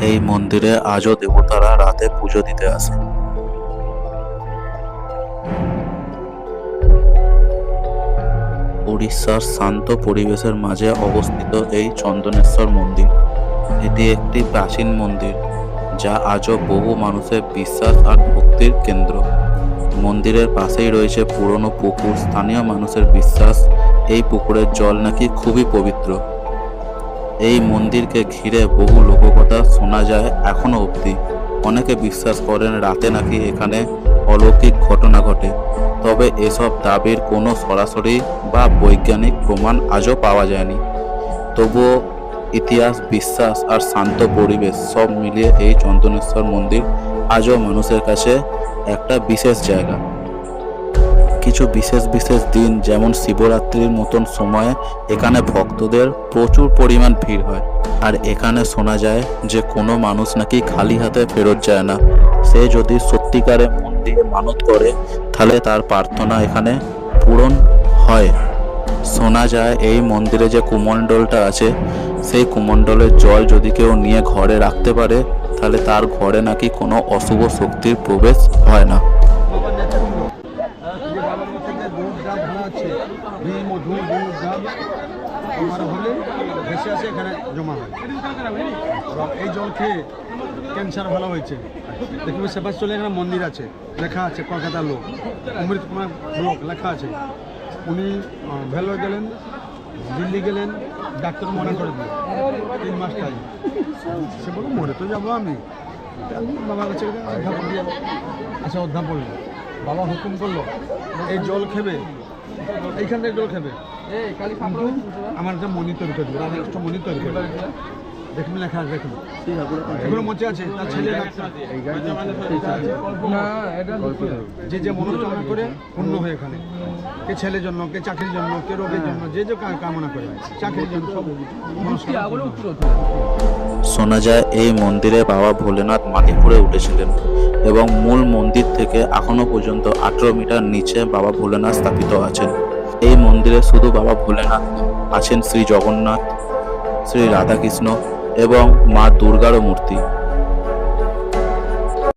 এই মন্দিরে আজও দেবতারা রাতে পুজো দিতে আসে। উড়িষ্যার শান্ত পরিবেশের মাঝে অবস্থিত এই চন্দনেশ্বর মন্দির, এটি একটি প্রাচীন মন্দির যা আজও বহু মানুষের বিশ্বাস আর ভক্তির কেন্দ্র। মন্দিরের পাশেই রয়েছে পুরনো পুকুর। স্থানীয় মানুষের বিশ্বাস এই পুকুরের জল নাকি খুবই পবিত্র। এই মন্দিরকে ঘিরে বহু লোককথা শোনা যায় এখনো অবধি। অনেকে বিশ্বাস করেন রাতে নাকি এখানে অলৌকিক ঘটনা ঘটে, তবে এসব দাবির কোনো সরাসরি বা বৈজ্ঞানিক প্রমাণ আজও পাওয়া যায়নি। তবুও ইতিহাস, বিশ্বাস আর শান্ত পরিবেশ সব মিলিয়ে এই চন্দনেশ্বর মন্দির আজও মানুষের কাছে একটা বিশেষ জায়গা। কিছু বিশেষ দিন যেমন শিবরাত্রির মতন সময়ে এখানে ভক্তদের প্রচুর পরিমাণ ভিড় হয়। আর এখানে শোনা যায় যে কোনো মানুষ নাকি খালি হাতে ফেরত যায় না। সে যদি সত্যিকারে মন দিয়ে মানত করে তাহলে তার প্রার্থনা এখানে পূরণ হয়। শোনা যায় এই মন্দিরে যে কুমণ্ডলটা আছে, সেই কুমণ্ডলের জল যদি কেউ নিয়ে ঘরে রাখতে পারে তাহলে তার ঘরে নাকি কোনো অশুভ শক্তির প্রবেশ হয় না। এখানে জমা হয় এই জল খেয়ে ক্যান্সার ভালো হয়েছে। দেখবে সেবাশ্চলে এখানে মন্দির আছে, লেখা আছে কলকাতার লোক, অমৃত কুমার ব্লক লেখা আছে। উনি ভেলোর গেলেন, দিল্লি গেলেন, ডাক্তার মনে করে দিল 3 মাস টাইম। সে বলল মরে তো যাবো আমি। বাবার কাছে আচ্ছা অধ্যা পড়লো, বাবা হুকুম করলো এই জল খেবে, এইখান থেকে জল খেবে। আমার একটা মনি তৈরি করে দেবে, একটা মনি তৈরি করে দেবে। দেখুন লেখা আছে, দেখুন এগুলো মঞ্চে আছে। তার ছেলে যে যে মনোকামনা করে পূর্ণ হয়ে এখানে, কে ছেলের জন্য, কে চাকরির জন্য, কে রোগের জন্য, যে যে কামনা করে চাকরির জন্য সব। শোনা যায় এই মন্দিরে বাবা ভোলেনাথ মাটিপুরে উঠেছিলেন এবং মূল মন্দির থেকে এখনো পর্যন্ত 18 মিটার নিচে বাবা ভোলেনাথ স্থাপিত আছেন। এই মন্দিরে শুধু বাবা ভোলেনাথ আছেন, শ্রী জগন্নাথ, শ্রী রাধাকৃষ্ণ এবং মা দুর্গারও মূর্তি।